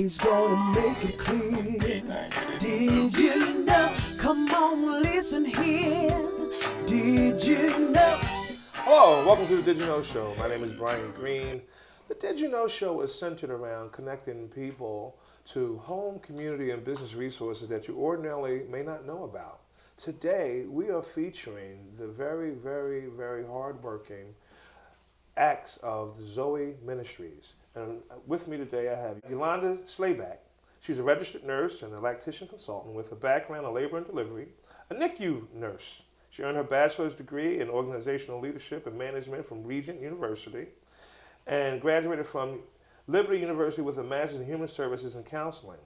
He's gonna make it clear. Did you know? Come on, listen here. Did you know? Hello, and welcome to the Did You Know Show. My name is Brian Green. The Did You Know Show is centered around connecting people to home, community, and business resources that you ordinarily may not know about. Today, we are featuring the very, very, very hardworking acts of the Zoe Ministries. And with me today, I have Yolanda Schlabach. She's a registered nurse and a lactation consultant with a background in labor and delivery, a NICU nurse. She earned her bachelor's degree in organizational leadership and management from Regent University and graduated from Liberty University with a master's in human services and counseling.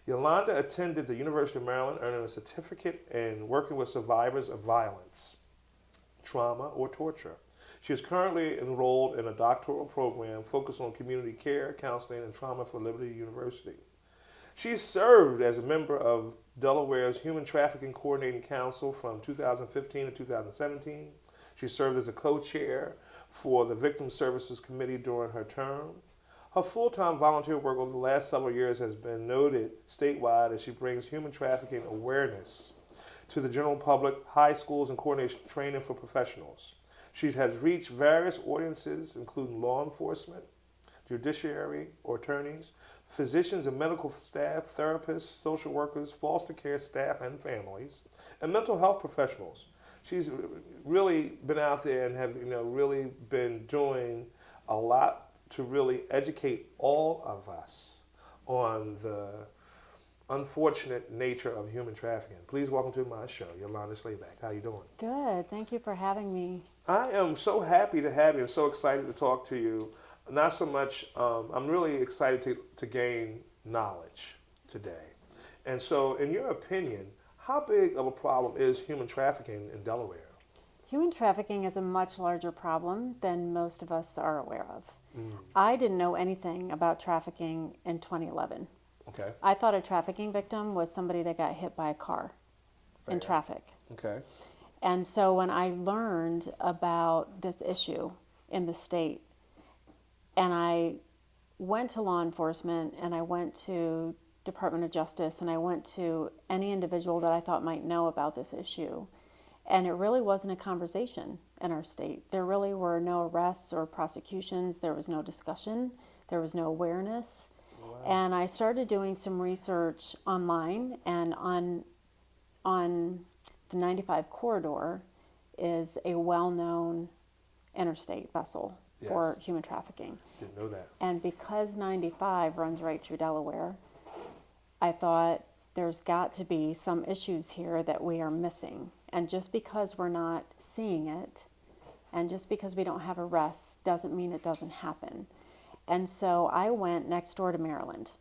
Yolanda attended the University of Maryland, earning a certificate in working with survivors of violence, trauma, or torture. She is currently enrolled in a doctoral program focused on community care, counseling, and trauma for Liberty University. She served as a member of Delaware's Human Trafficking Coordinating Council from 2015 to 2017. She served as a co-chair for the Victim Services Committee during her term. Her full-time volunteer work over the last several years has been noted statewide as she brings human trafficking awareness to the general public, high schools, and coordination training for professionals. She has reached various audiences, including law enforcement, judiciary or attorneys, physicians and medical staff, therapists, social workers, foster care staff and families, and mental health professionals. She's really been out there and have really been doing a lot to really educate all of us on the unfortunate nature of human trafficking. Please welcome to my show, Yolanda Schlabach. How you doing? Good. Thank you for having me. I am so happy to have you and so excited to talk to you. Not so much, I'm really excited to gain knowledge today. And so, in your opinion, how big of a problem is human trafficking in Delaware? Human trafficking is a much larger problem than most of us are aware of. I didn't know anything about trafficking in 2011. Okay. I thought a trafficking victim was somebody that got hit by a car in traffic. Okay. And so when I learned about this issue in the state, and I went to law enforcement, and I went to Department of Justice, and I went to any individual that I thought might know about this issue, and it really wasn't a conversation in our state. There really were no arrests or prosecutions. There was no discussion. There was no awareness. Wow. And I started doing some research online, and on the 95 corridor is a well-known interstate vessel for human trafficking. Didn't know that. And because 95 runs right through Delaware, I thought there's got to be some issues here that we are missing. And just because we're not seeing it, and just because we don't have arrests, doesn't mean it doesn't happen. And so I went next door to Maryland,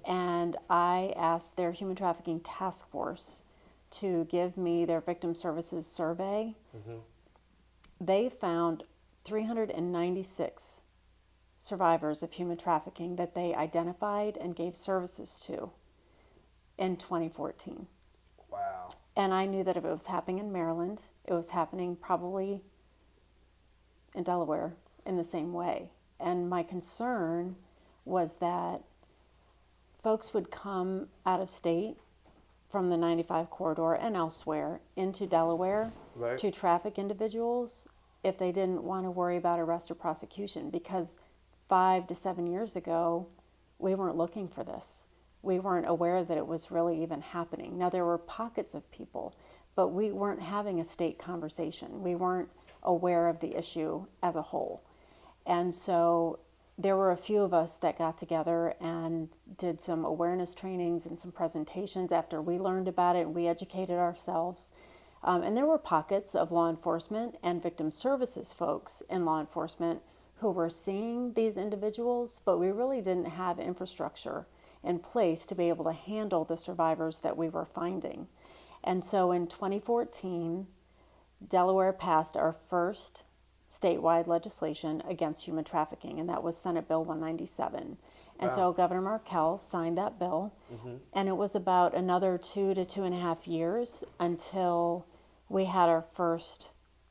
and I asked their human trafficking task force to give me their victim services survey. They found 396 survivors of human trafficking that they identified and gave services to in 2014. Wow. And I knew that if it was happening in Maryland, it was happening probably in Delaware in the same way. And my concern was that folks would come out of state from the 95 corridor and elsewhere into Delaware to traffic individuals if they didn't want to worry about arrest or prosecution, because 5 to 7 years ago, we weren't looking for this. We weren't aware that it was really even happening. Now, there were pockets of people, but we weren't having a state conversation. We weren't aware of the issue as a whole. And so there were a few of us that got together and did some awareness trainings and some presentations after we learned about it, and we educated ourselves. And there were pockets of law enforcement and victim services folks in law enforcement who were seeing these individuals, but we really didn't have infrastructure in place to be able to handle the survivors that we were finding. And so in 2014, Delaware passed our first statewide legislation against human trafficking, and that was Senate Bill 197. And so Governor Markell signed that bill, and it was about another 2 to 2.5 years until we had our first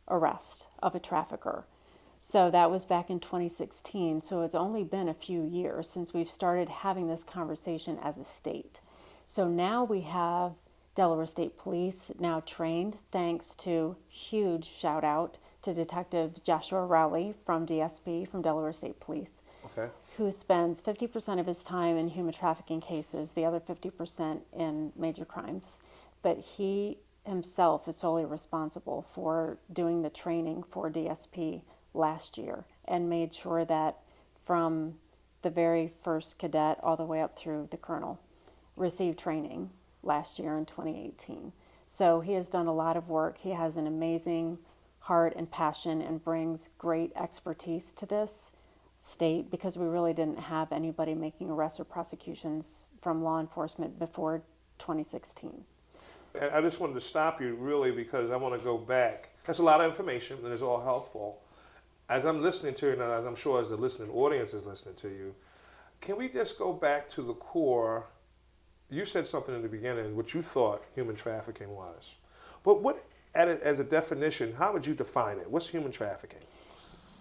arrest of a trafficker. So that was back in 2016. So it's only been a few years since we've started having this conversation as a state. So now we have Delaware State Police now trained, thanks to huge shout out to Detective Joshua Rowley from DSP, from Delaware State Police, Okay. who spends 50% of his time in human trafficking cases, the other 50% in major crimes. But he himself is solely responsible for doing the training for DSP last year, and made sure that from the very first cadet all the way up through the colonel received training last year in 2018. So he has done a lot of work. He has an amazing heart and passion and brings great expertise to this state, because we really didn't have anybody making arrests or prosecutions from law enforcement before 2016. And I just wanted to stop you really because I want to go back. That's a lot of information and it's all helpful. As I'm listening to you, and as I'm sure as the listening audience is listening to you, can we just go back to the core? You said something in the beginning, what you thought human trafficking was. But what, as a definition, how would you define it? What's human trafficking?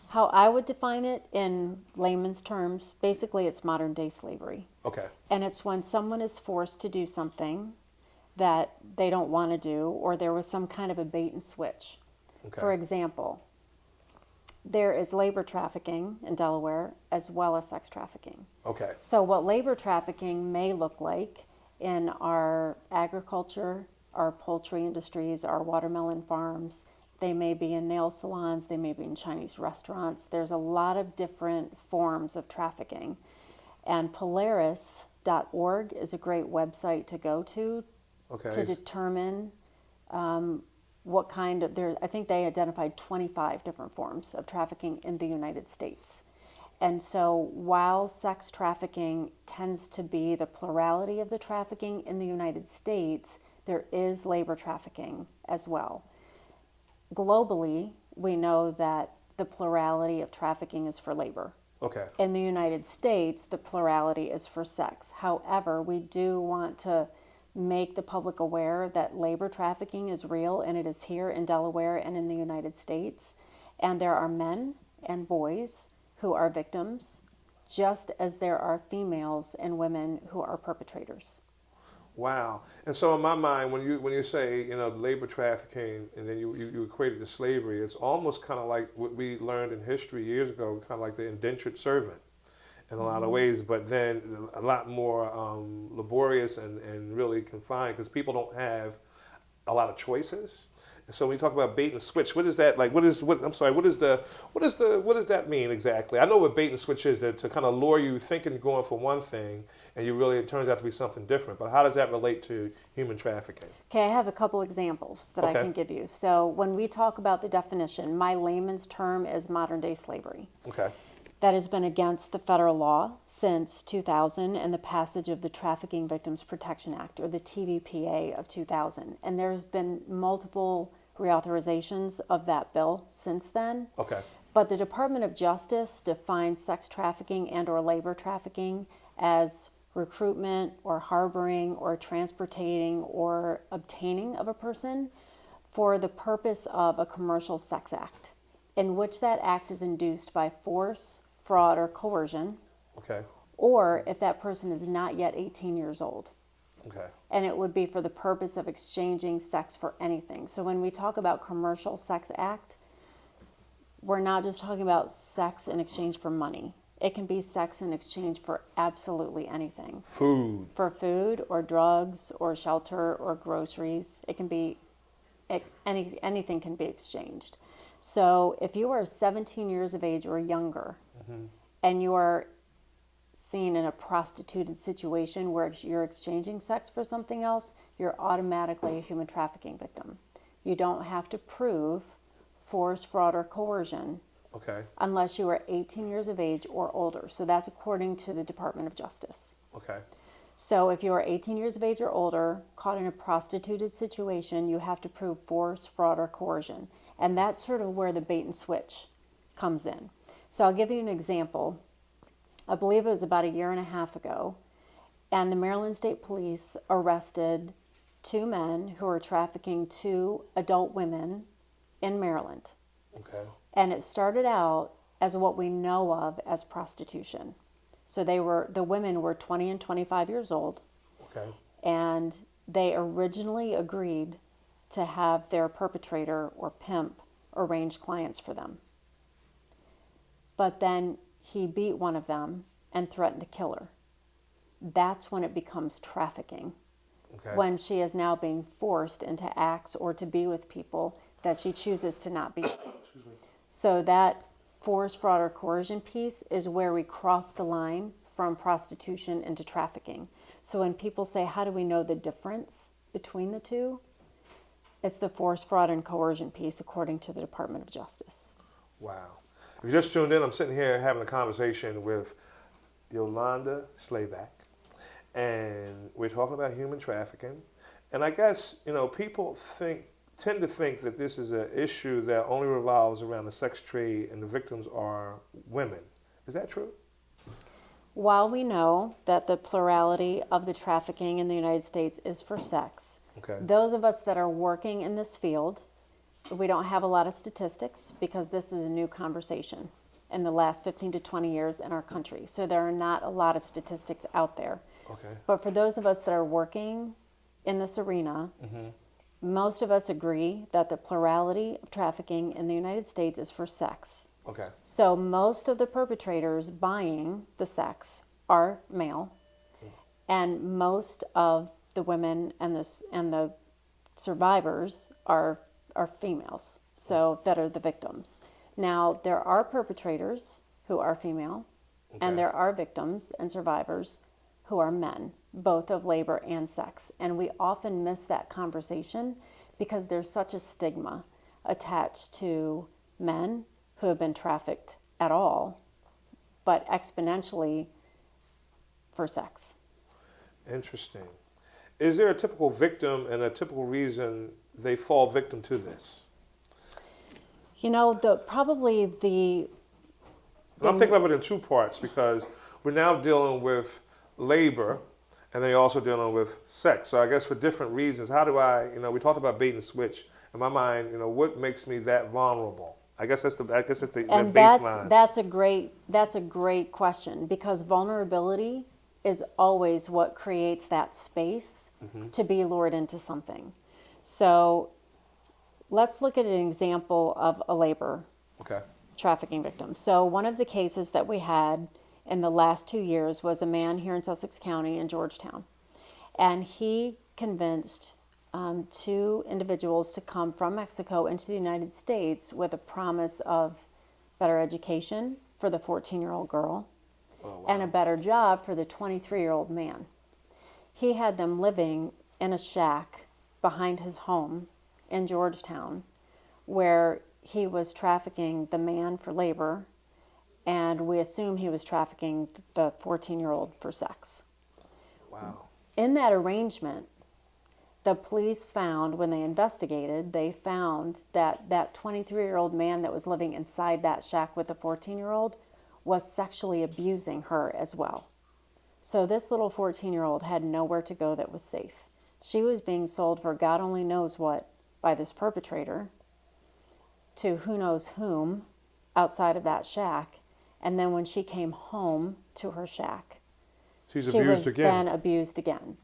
How I would define it in layman's terms, basically it's modern day slavery. Okay. And it's when someone is forced to do something that they don't want to do, or there was some kind of a bait and switch. Okay. For example, there is labor trafficking in Delaware as well as sex trafficking. Okay. So what labor trafficking may look like in our agriculture, our poultry industries, our watermelon farms, they may be in nail salons, they may be in Chinese restaurants. There's a lot of different forms of trafficking. And Polaris.org is a great website to go to determine what kind of, I think they identified 25 different forms of trafficking in the United States. And so while sex trafficking tends to be the plurality of the trafficking in the United States, there is labor trafficking as well. Globally, we know that the plurality of trafficking is for labor. Okay. In the United States, the plurality is for sex. However, we do want to make the public aware that labor trafficking is real, and it is here in Delaware and in the United States. And there are men and boys who are victims, just as there are females and women who are perpetrators. Wow. And so in my mind, when you say, labor trafficking, and then you equate it to slavery, it's almost kind of like what we learned in history years ago, kind of like the indentured servant in a lot of ways, but then a lot more laborious and really confined, because people don't have a lot of choices. And so when you talk about bait and switch, what is that like? What does that mean exactly? I know what bait and switch is, to kind of lure you thinking you're going for one thing, and it turns out to be something different. But how does that relate to human trafficking? Okay, I have a couple examples that I can give you. So when we talk about the definition, my layman's term is modern day slavery. Okay. That has been against the federal law since 2000 and the passage of the Trafficking Victims Protection Act, or the TVPA of 2000. And there's been multiple reauthorizations of that bill since then. Okay. But the Department of Justice defines sex trafficking and or labor trafficking as recruitment or harboring or transporting or obtaining of a person for the purpose of a commercial sex act, in which that act is induced by force, fraud, or coercion, Okay. or if that person is not yet 18 years old. Okay. And it would be for the purpose of exchanging sex for anything. So when we talk about commercial sex act, we're not just talking about sex in exchange for money. It can be sex in exchange for absolutely anything. Food. For food or drugs or shelter or groceries. It can be, anything can be exchanged. So if you are 17 years of age or younger, and you are seen in a prostituted situation where you're exchanging sex for something else, you're automatically a human trafficking victim. You don't have to prove force, fraud, or coercion Okay. unless you are 18 years of age or older. So that's according to the Department of Justice. Okay. So if you are 18 years of age or older, caught in a prostituted situation, you have to prove force, fraud, or coercion. And that's sort of where the bait and switch comes in. So I'll give you an example. I believe it was about a year and a half ago, and the Maryland State Police arrested 2 men who were trafficking 2 adult women in Maryland. Okay. And it started out as what we know of as prostitution. So the women were 20 and 25 years old. Okay. And they originally agreed to have their perpetrator or pimp arrange clients for them. But then he beat one of them and threatened to kill her. That's when it becomes trafficking. Okay. When she is now being forced into acts or to be with people that she chooses to not be with. So that force, fraud, or coercion piece is where we cross the line from prostitution into trafficking. So when people say, how do we know the difference between the two? It's the force, fraud, and coercion piece according to the Department of Justice. Wow. If you just tuned in, I'm sitting here having a conversation with Yolanda Schlabach, and we're talking about human trafficking. And I guess, people tend to think that this is an issue that only revolves around the sex trade and the victims are women. Is that true? While we know that the plurality of the trafficking in the United States is for sex, Okay. those of us that are working in this field, we don't have a lot of statistics because this is a new conversation in the last 15 to 20 years in our country. So there are not a lot of statistics out there. Okay. But for those of us that are working in this arena, most of us agree that the plurality of trafficking in the United States is for sex. Okay. So most of the perpetrators buying the sex are male, and most of the women and the survivors are females, so that are the victims. Now, there are perpetrators who are female, and there are victims and survivors who are men, both of labor and sex. And we often miss that conversation because there's such a stigma attached to men who have been trafficked at all, but exponentially for sex. Interesting. Is there a typical victim and a typical reason they fall victim to this? You know, And I'm thinking of it in two parts because we're now dealing with labor and then you're also dealing with sex. So I guess for different reasons, how do we talked about bait and switch. In my mind, what makes me that vulnerable? I guess that's the baseline. That's a great question because vulnerability is always what creates that space to be lured into something. So let's look at an example of a labor trafficking victim. So one of the cases that we had in the last 2 years was a man here in Sussex County in Georgetown. And he convinced 2 individuals to come from Mexico into the United States with a promise of better education for the 14-year-old girl and a better job for the 23-year-old man. He had them living in a shack behind his home in Georgetown where he was trafficking the man for labor, and we assume he was trafficking the 14-year-old for sex. Wow. In that arrangement, the police found, when they investigated, they found that that 23-year-old man that was living inside that shack with the 14-year-old was sexually abusing her as well. So this little 14-year-old had nowhere to go that was safe. She was being sold for God only knows what by this perpetrator to who knows whom outside of that shack. And then when she came home to her shack, she was then abused again.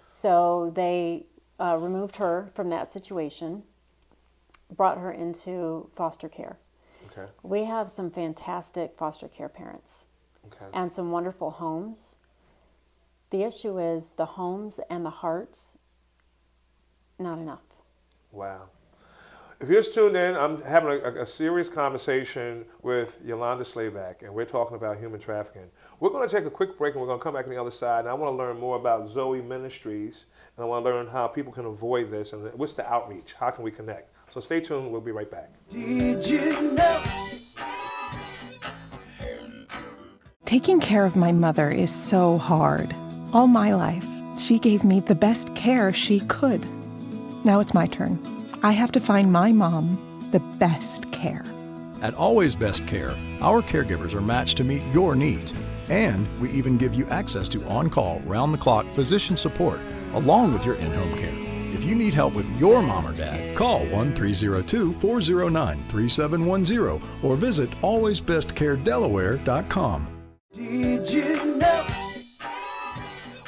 So they removed her from that situation, brought her into foster care. Okay. We have some fantastic foster care parents and some wonderful homes. The issue is the homes and the hearts, not enough. Wow. If you're just tuned in, I'm having a serious conversation with Yolanda Schlabach, and we're talking about human trafficking. We're going to take a quick break, and we're going to come back on the other side, and I want to learn more about Zoe Ministries, and I want to learn how people can avoid this, and what's the outreach? How can we connect? So stay tuned. We'll be right back. Did you know? Taking care of my mother is so hard. All my life, she gave me the best care she could. Now it's my turn. I have to find my mom the best care. At Always Best Care, our caregivers are matched to meet your needs. And we even give you access to on-call, round-the-clock physician support, along with your in-home care. If you need help with your mom or dad, call 1-302-409-3710 or visit alwaysbestcaredelaware.com. Did you know?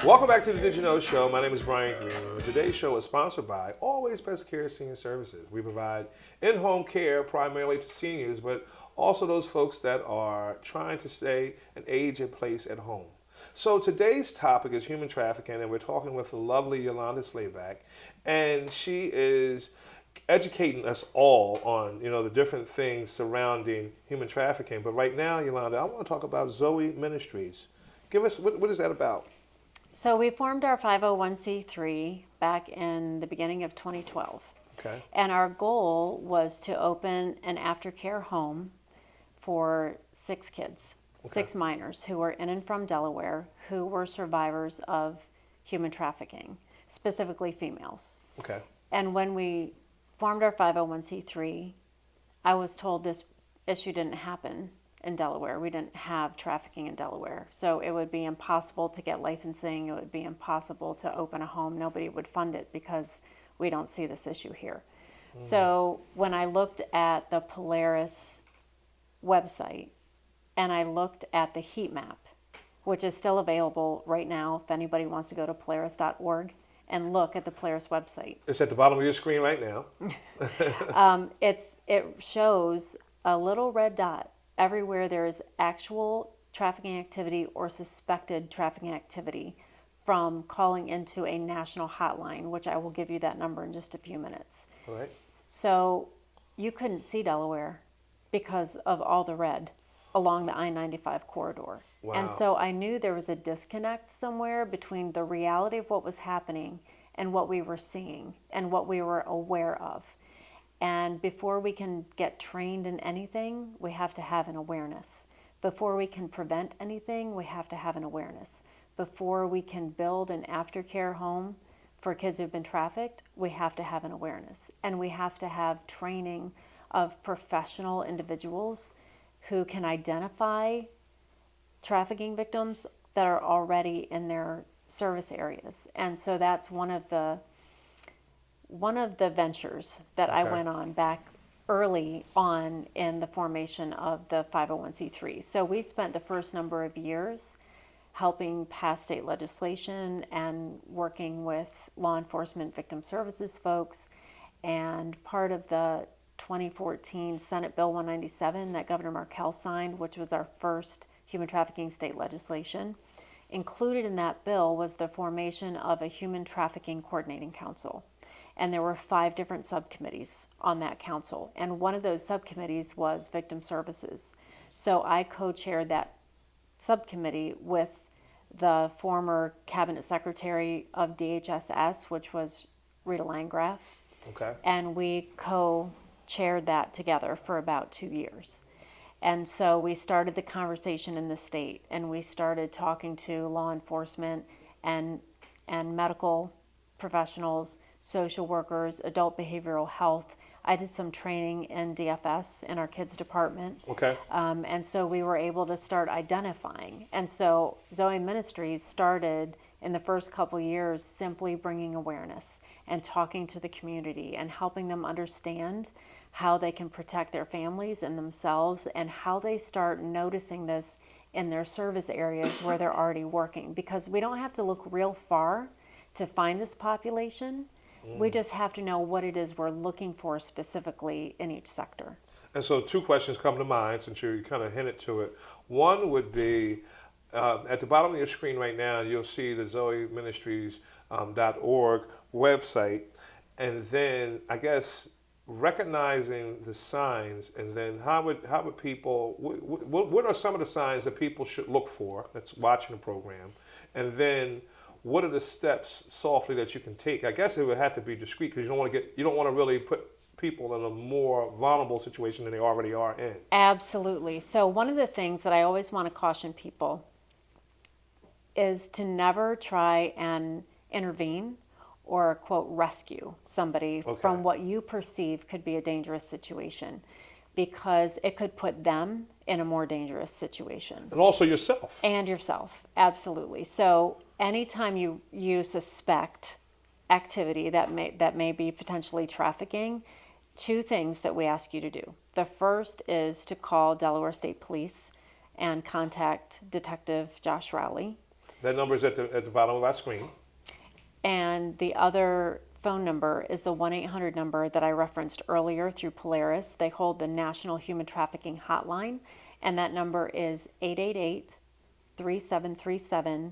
Welcome back to the Did You Know Show. My name is Brian Green. Today's show is sponsored by Always Best Care Senior Services. We provide in-home care primarily to seniors, but also those folks that are trying to stay and age in place at home. So today's topic is human trafficking, and we're talking with the lovely Yolanda Schlabach, and she is educating us all on, the different things surrounding human trafficking. But right now, Yolanda, I want to talk about Zoe Ministries. Give us, what is that about? So we formed our 501c3 back in the beginning of 2012. Okay. And our goal was to open an aftercare home for 6 kids, Okay. 6 minors who were in and from Delaware who were survivors of human trafficking, specifically females. Okay. And when we formed our 501c3, I was told this issue didn't happen in Delaware. We didn't have trafficking in Delaware. So it would be impossible to get licensing. It would be impossible to open a home. Nobody would fund it because we don't see this issue here. So when I looked at the Polaris website and I looked at the heat map, which is still available right now if anybody wants to go to polaris.org and look at the Polaris website. It's at the bottom of your screen right now. It shows a little red dot everywhere there is actual trafficking activity or suspected trafficking activity from calling into a national hotline, which I will give you that number in just a few minutes. All right. So you couldn't see Delaware because of all the red along the I-95 corridor. Wow. And so I knew there was a disconnect somewhere between the reality of what was happening and what we were seeing and what we were aware of. And before we can get trained in anything, we have to have an awareness. Before we can prevent anything, we have to have an awareness. Before we can build an aftercare home for kids who've been trafficked, we have to have an awareness. And we have to have training of professional individuals who can identify trafficking victims that are already in their service areas. And so that's one of the ventures that I Okay. went on back early on in the formation of the 501c3. So we spent the first number of years helping pass state legislation and working with law enforcement victim services folks. And part of the 2014 Senate Bill 197 that Governor Markell signed, which was our first human trafficking state legislation, included in that bill was the formation of a human trafficking coordinating council. And there were 5 different subcommittees on that council. And one of those subcommittees was victim services. So I co-chaired that subcommittee with the former cabinet secretary of DHSS, which was Rita Landgraf. Okay. And we co-chaired that together for about 2 years. And so we started the conversation in the state, and we started talking to law enforcement and medical professionals, social workers, adult behavioral health. I did some training in DFS in our kids department. Okay. And so we were able to start identifying. And so Zoe Ministries started in the first couple years simply bringing awareness and talking to the community and helping them understand how they can protect their families and themselves and how they start noticing this in their service areas where they're already working. Because we don't have to look real far to find this population. We just have to know what it is we're looking for specifically in each sector. And so 2 questions come to mind since you kind of hinted to it. One would be, at the bottom of your screen right now, you'll see the Zoe Ministries .org website. And then I guess recognizing the signs, and then how would people, what are some of the signs that people should look for that's watching the program? And then what are the steps softly that you can take? I guess it would have to be discreet because you don't want to really put people in a more vulnerable situation than they already are in. Absolutely. So one of the things that I always want to caution people is to never try and intervene or, quote, rescue somebody from what you perceive could be a dangerous situation, because it could put them in a more dangerous situation. And also yourself. And yourself, absolutely. So anytime you suspect activity that may be potentially trafficking, two things that we ask you to do. The first is to call Delaware State Police and contact Detective Josh Rowley. That number is at the bottom of our screen. And the other phone number is the 1-800 number that I referenced earlier through Polaris. They hold the National Human Trafficking Hotline, and that number is 888-3737-888.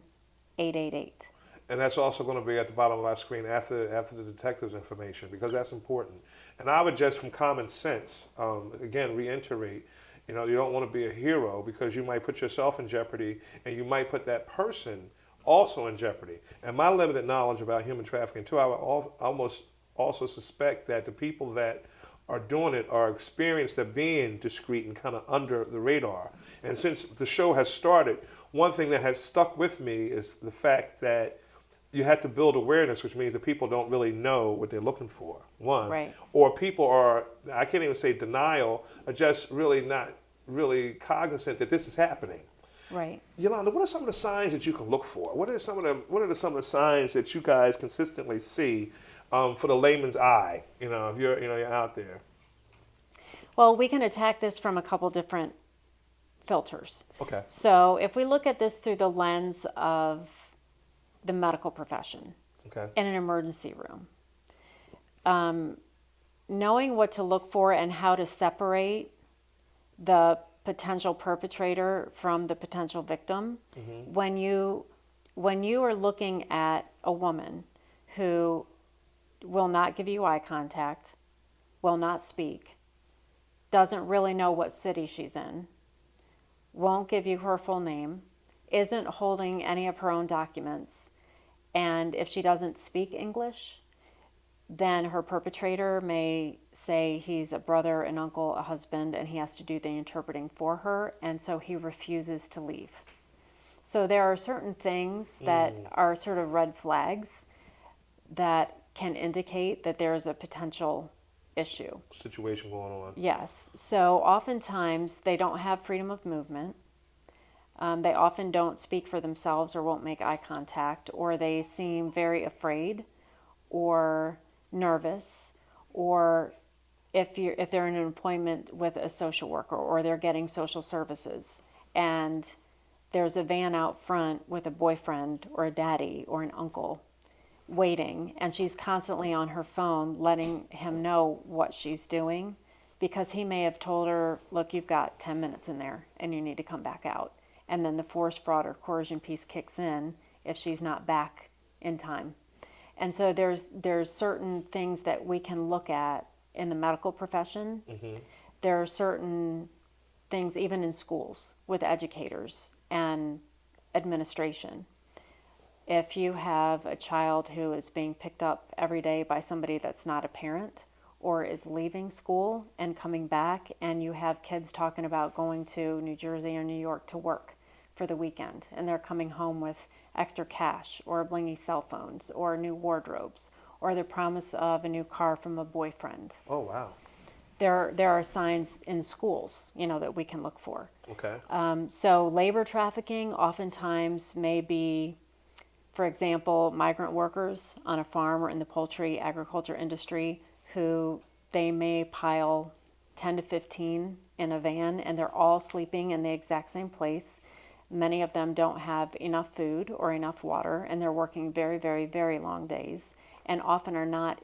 And that's also going to be at the bottom of our screen after the detective's information, because that's important. And I would just, from common sense, again, reiterate, you don't want to be a hero because you might put yourself in jeopardy and you might put that person also in jeopardy. And my limited knowledge about human trafficking, too, I would almost also suspect that the people that are doing it are experienced at being discreet and kind of under the radar. And since the show has started, one thing that has stuck with me is the fact that you have to build awareness, which means that people don't really know what they're looking for, one. Right. Or people are, I can't even say denial, are just really not really cognizant that this is happening. Right. Yolanda, what are some of the signs that you can look for? What are some of the signs that you guys consistently see for the layman's eye, if you're out there? Well, we can attack this from a couple different filters. Okay. So if we look at this through the lens of the medical profession, Okay. in an emergency room, knowing what to look for and how to separate the potential perpetrator from the potential victim. Mm-hmm. When you are looking at a woman who will not give you eye contact, will not speak, doesn't really know what city she's in, won't give you her full name, isn't holding any of her own documents, and if she doesn't speak English, then her perpetrator may say he's a brother, an uncle, a husband, and he has to do the interpreting for her, and so he refuses to leave. So there are certain things that are sort of red flags that can indicate that there's a potential issue. Situation going on. Yes. So oftentimes they don't have freedom of movement. They often don't speak for themselves or won't make eye contact, or they seem very afraid or nervous, or if they're in an appointment with a social worker or they're getting social services and there's a van out front with a boyfriend or a daddy or an uncle waiting, and she's constantly on her phone letting him know what she's doing, because he may have told her, look, you've got 10 minutes in there and you need to come back out. And then the force, fraud, or coercion piece kicks in if she's not back in time. And so there's certain things that we can look at in the medical profession. Mm-hmm. There are certain things even in schools with educators and administration. If you have a child who is being picked up every day by somebody that's not a parent, or is leaving school and coming back, and you have kids talking about going to New Jersey or New York to work for the weekend, and they're coming home with extra cash or blingy cell phones or new wardrobes or the promise of a new car from a boyfriend. Oh, wow. There are signs in schools, that we can look for. Okay. So labor trafficking oftentimes may be, for example, migrant workers on a farm or in the poultry agriculture industry who they may pile 10 to 15 in a van, and they're all sleeping in the exact same place. Many of them don't have enough food or enough water, and they're working very, very, very long days, and often are not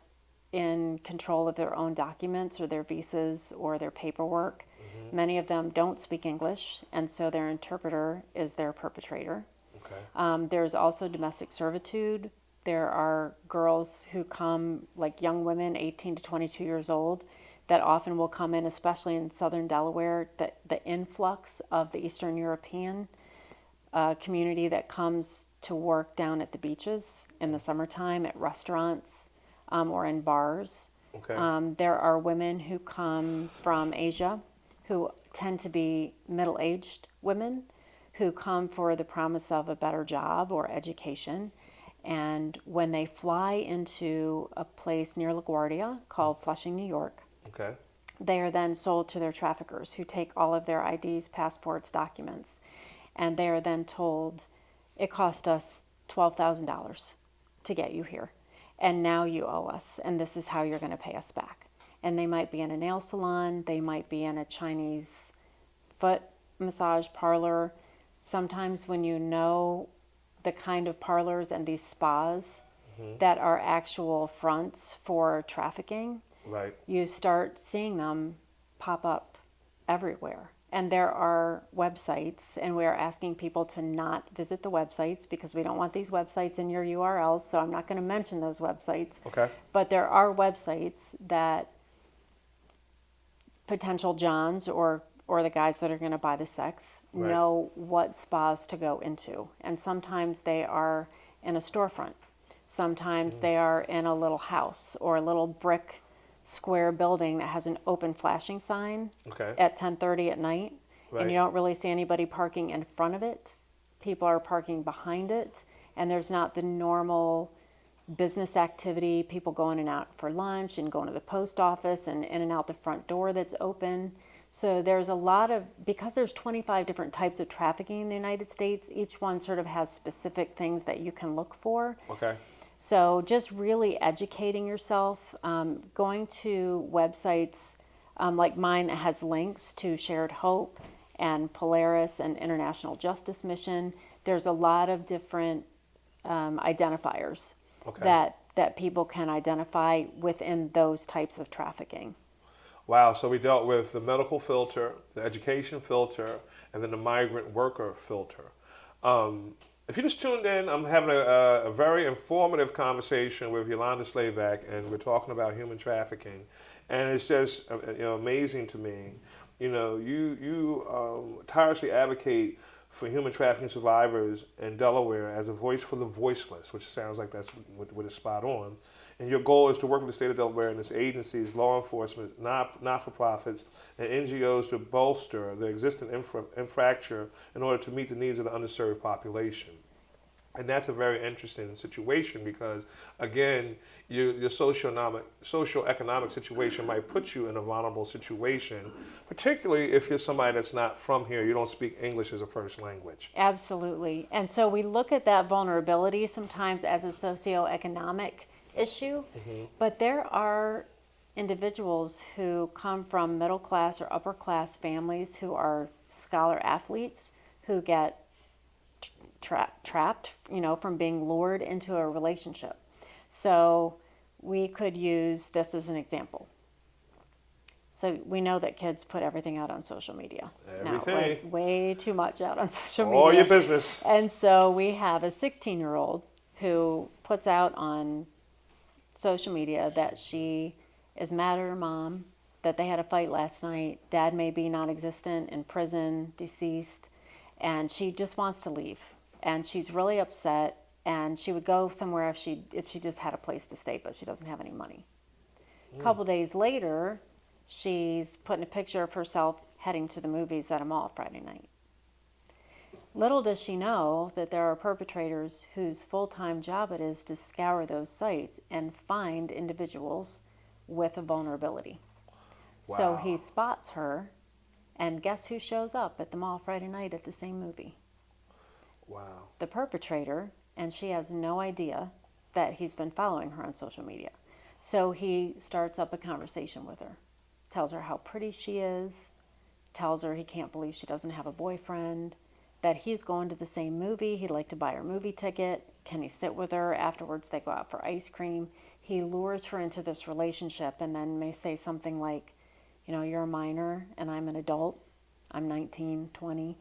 in control of their own documents or their visas or their paperwork. Mm-hmm. Many of them don't speak English, and so their interpreter is their perpetrator. Okay. There's also domestic servitude. There are girls who come, like young women, 18 to 22 years old, that often will come in, especially in southern Delaware, the influx of the Eastern European community that comes to work down at the beaches in the summertime, at restaurants, or in bars. Okay. There are women who come from Asia who tend to be middle-aged women who come for the promise of a better job or education. And when they fly into a place near LaGuardia called Flushing, New York, okay, they are then sold to their traffickers who take all of their IDs, passports, documents, and they are then told, it cost us $12,000 to get you here. and now you owe us, and this is how you're going to pay us back. And they might be in a nail salon, they might be in a Chinese foot massage parlor. Sometimes when you know the kind of parlors and these spas that are actual fronts for trafficking, Right. you start seeing them pop up everywhere. And there are websites, and we are asking people to not visit the websites because we don't want these websites in your URLs, so I'm not going to mention those websites. Okay. But there are websites that potential Johns or the guys that are going to buy the sex Right. know what spas to go into. And sometimes they are in a storefront. Sometimes they are in a little house or a little brick square building that has an open flashing sign Okay. at 10:30 at night. Right. And you don't really see anybody parking in front of it. People are parking behind it. And there's not the normal business activity, people going in and out for lunch and going to the post office and in and out the front door that's open. So there's a lot of, because there's 25 different types of trafficking in the United States, each one sort of has specific things that you can look for. Okay. So just really educating yourself, going to websites like mine that has links to Shared Hope and Polaris and International Justice Mission. There's a lot of different identifiers Okay. that people can identify within those types of trafficking. Wow. So we dealt with the medical filter, the education filter, and then the migrant worker filter. If you just tuned in, I'm having a very informative conversation with Yolanda Schlabach, and we're talking about human trafficking. And it's just amazing to me. You tirelessly advocate for human trafficking survivors in Delaware as a voice for the voiceless, which sounds like that's what is spot on. And your goal is to work with the state of Delaware and its agencies, law enforcement, not-for-profits, and NGOs to bolster the existing infrastructure in order to meet the needs of the underserved population. And that's a very interesting situation because, again, your socioeconomic situation might put you in a vulnerable situation, particularly if you're somebody that's not from here, you don't speak English as a first language. Absolutely. And so we look at that vulnerability sometimes as a socioeconomic issue, but there are individuals who come from middle class or upper class families who are scholar athletes who get trapped, from being lured into a relationship. So we could use this as an example. So we know that kids put everything out on social media. Everything. Now, way too much out on social media. All your business. And so we have a 16-year-old who puts out on social media that she is mad at her mom, that they had a fight last night, dad may be non-existent, in prison, deceased, and she just wants to leave. And she's really upset, and she would go somewhere if she just had a place to stay, but she doesn't have any money. A couple days later, she's putting a picture of herself heading to the movies at a mall Friday night. Little does she know that there are perpetrators whose full-time job it is to scour those sites and find individuals with a vulnerability. Wow. So he spots her, and guess who shows up at the mall Friday night at the same movie? Wow. The perpetrator, and she has no idea that he's been following her on social media. So he starts up a conversation with her, tells her how pretty she is, tells her he can't believe she doesn't have a boyfriend, that he's going to the same movie, he'd like to buy her movie ticket, can he sit with her? Afterwards they go out for ice cream. He lures her into this relationship and then may say something like, you're a minor and I'm an adult, I'm 19, 20,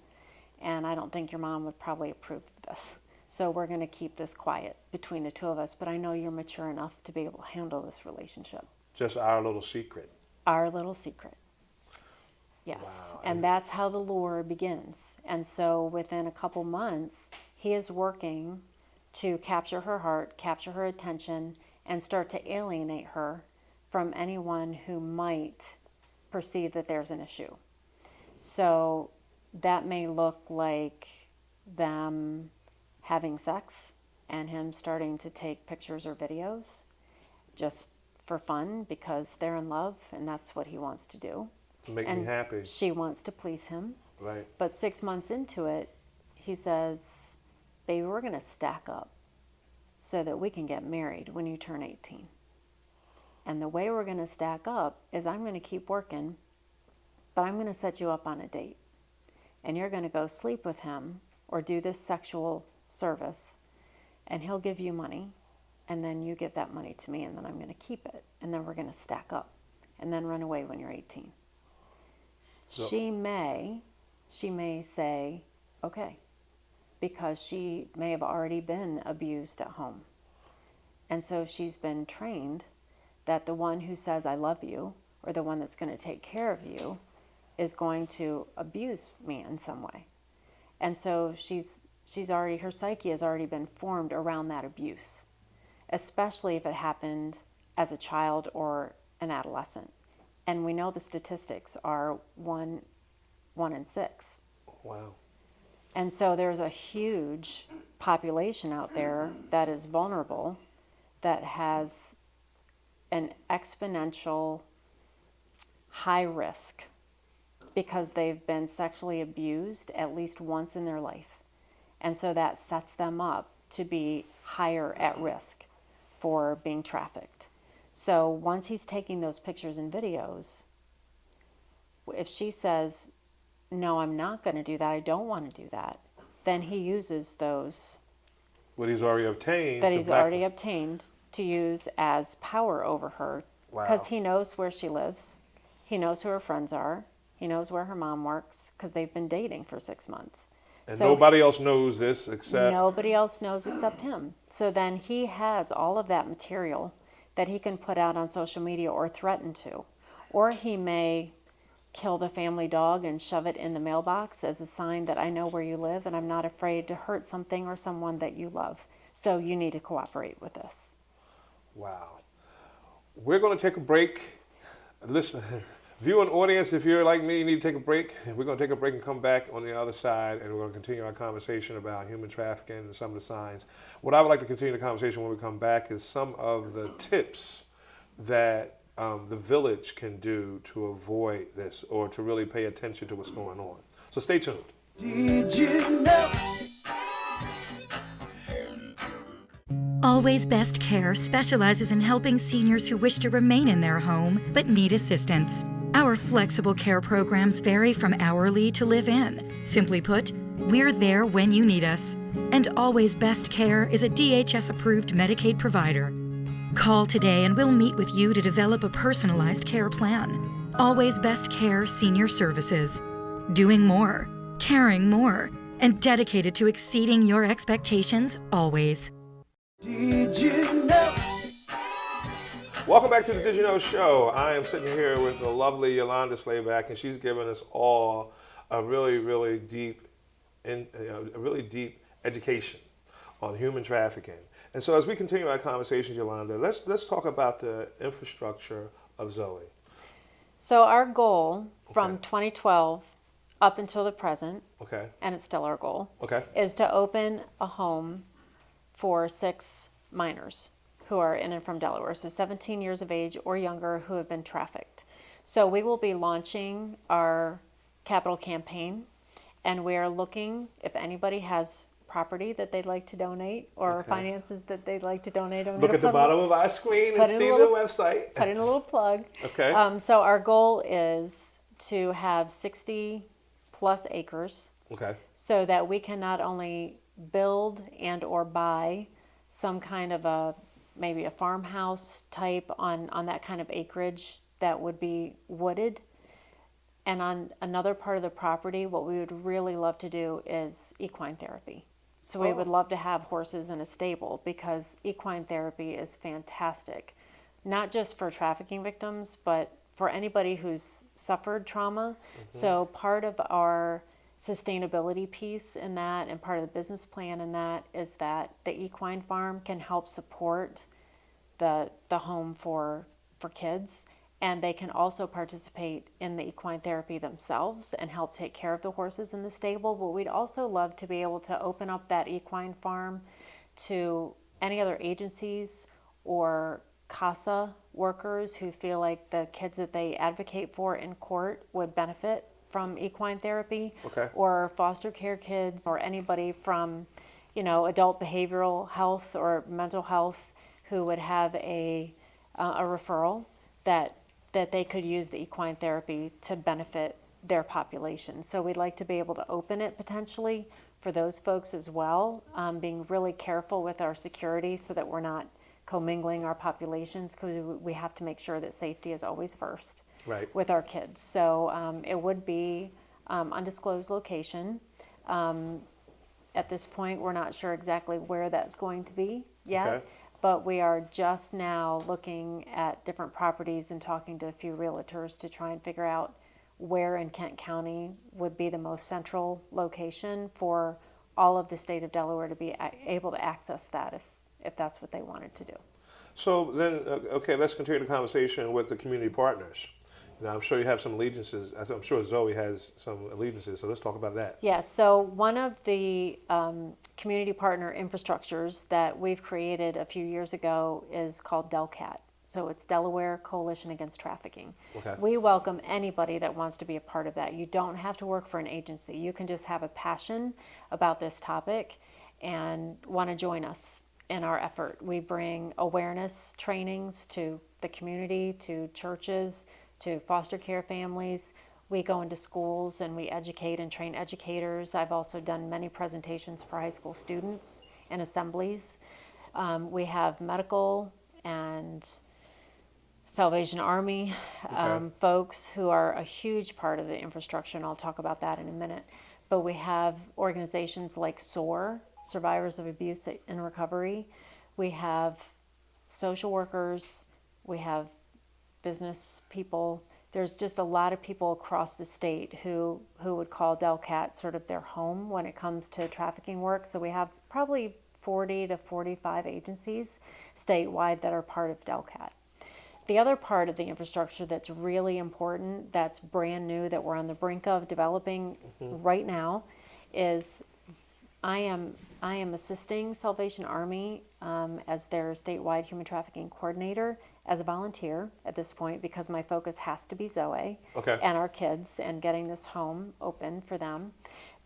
and I don't think your mom would probably approve of this. So we're going to keep this quiet between the two of us, but I know you're mature enough to be able to handle this relationship. Just our little secret. Our little secret. Yes. Wow. And that's how the lure begins. And so within a couple months, he is working to capture her heart, capture her attention, and start to alienate her from anyone who might perceive that there's an issue. So that may look like them having sex and him starting to take pictures or videos just for fun because they're in love and that's what he wants to do. To make And me happy. she wants to please him. Right. But 6 months into it, he says, baby, we're going to stack up. so that we can get married when you turn 18. And the way we're going to stack up is I'm going to keep working, but I'm going to set you up on a date. And you're going to go sleep with him or do this sexual service, and he'll give you money, and then you give that money to me, and then I'm going to keep it. And then we're going to stack up and then run away when you're 18. So, She may say, okay, because she may have already been abused at home. And so she's been trained that the one who says, I love you, or the one that's going to take care of you, is going to abuse me in some way. And so her psyche has already been formed around that abuse, especially if it happened as a child or an adolescent. And we know the statistics are 1 in 6. wow. And so there's a huge population out there that is vulnerable, that has an exponential high risk because they've been sexually abused at least once in their life. And so that sets them up to be higher at risk for being trafficked. So once he's taking those pictures and videos, if she says, no, I'm not going to do that, I don't want to do that, then he uses those What he's already obtained. that to he's black- already obtained to use as power over her, because Wow. he knows where she lives, he knows who her friends are, he knows where her mom works, because they've been dating for 6 months. And So nobody else knows this except. nobody else knows except him. So then he has all of that material that he can put out on social media or threaten to. Or he may kill the family dog and shove it in the mailbox as a sign that I know where you live and I'm not afraid to hurt something or someone that you love. So you need to cooperate with this. Wow. We're going to take a break. Listen, viewing audience, if you're like me, you need to take a break. We're going to take a break and come back on the other side, and we're going to continue our conversation about human trafficking and some of the signs. What I would like to continue the conversation when we come back is some of the tips that the village can do to avoid this or to really pay attention to what's going on. So stay tuned. Did you know? Always Best Care specializes in helping seniors who wish to remain in their home but need assistance. Our flexible care programs vary from hourly to live-in. Simply put, we're there when you need us. And Always Best Care is a DHS-approved Medicaid provider. Call today and we'll meet with you to develop a personalized care plan. Always Best Care Senior Services. Doing more, caring more, and dedicated to exceeding your expectations always. Did you know? Welcome back to the Did You Know Show. I am sitting here with the lovely Yolanda Schlabach, and she's given us all a really deep education on human trafficking. And so as we continue our conversation, Yolanda, let's talk about the infrastructure of Zoe. So our goal from Okay. 2012 up until the present, Okay. and it's still our goal, Okay. is to open a home for 6 minors who are in and from Delaware, so 17 years of age or younger who have been trafficked. So we will be launching our capital campaign, and we are looking if anybody has property that they'd like to donate or Okay. finances that they'd like to donate. I'm Look gonna at the put bottom of our screen and put in a see the little- website. Put in a little plug. Okay. So our goal is to have 60 plus acres Okay. so that we can not only build and or buy some kind of maybe a farmhouse type on that kind of acreage that would be wooded. And on another part of the property, what we would really love to do is equine therapy. So we would love to have horses in a stable because equine therapy is fantastic, not just for trafficking victims, but for anybody who's suffered trauma. So part of our sustainability piece in that and part of the business plan in that is that the equine farm can help support the home for kids, and they can also participate in the equine therapy themselves and help take care of the horses in the stable. But we'd also love to be able to open up that equine farm to any other agencies or CASA workers who feel like the kids that they advocate for in court would benefit from equine therapy, Okay. or foster care kids, or anybody from adult behavioral health or mental health who would have a referral that they could use the equine therapy to benefit their population. So we'd like to be able to open it potentially for those folks as well, being really careful with our security so that we're not commingling our populations, because we have to make sure that safety is always first with our kids. So it would be undisclosed location. At this point, we're not sure exactly where that's going to be yet, but we are just now looking at different properties and talking to a few realtors to try and figure out where in Kent County would be the most central location for all of the state of Delaware to be able to access that if that's what they wanted to do. So then, okay, let's continue the conversation with the community partners. I'm sure you have some allegiances. I'm sure Zoe has some allegiances, so let's talk about that. Yeah, so one of the community partner infrastructures that we've created a few years ago is called DELCAT. So it's Delaware Coalition Against Trafficking. Okay. We welcome anybody that wants to be a part of that. You don't have to work for an agency. You can just have a passion about this topic and want to join us in our effort. We bring awareness trainings to the community, to churches, to foster care families. We go into schools and we educate and train educators. I've also done many presentations for high school students and assemblies. We have medical and Salvation Army folks who are a huge part of the infrastructure, and I'll talk about that in a minute. But we have organizations like SOAR, Survivors of Abuse and Recovery. We have social workers. We have business people. There's just a lot of people across the state who would call DELCAT sort of their home when it comes to trafficking work. So we have probably 40 to 45 agencies statewide that are part of DELCAT. The other part of the infrastructure that's really important, that's brand new, that we're on the brink of developing right now, is I am assisting Salvation Army as their statewide human trafficking coordinator as a volunteer at this point, because my focus has to be Zoe and our kids and getting this home open for them.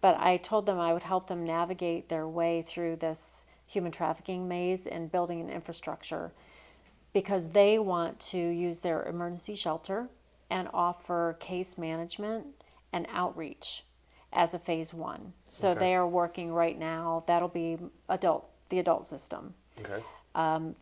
But I told them I would help them navigate their way through this human trafficking maze and building an infrastructure, because they want to use their emergency shelter and offer case management and outreach as a phase one. So they are working right now. That'll be the adult system.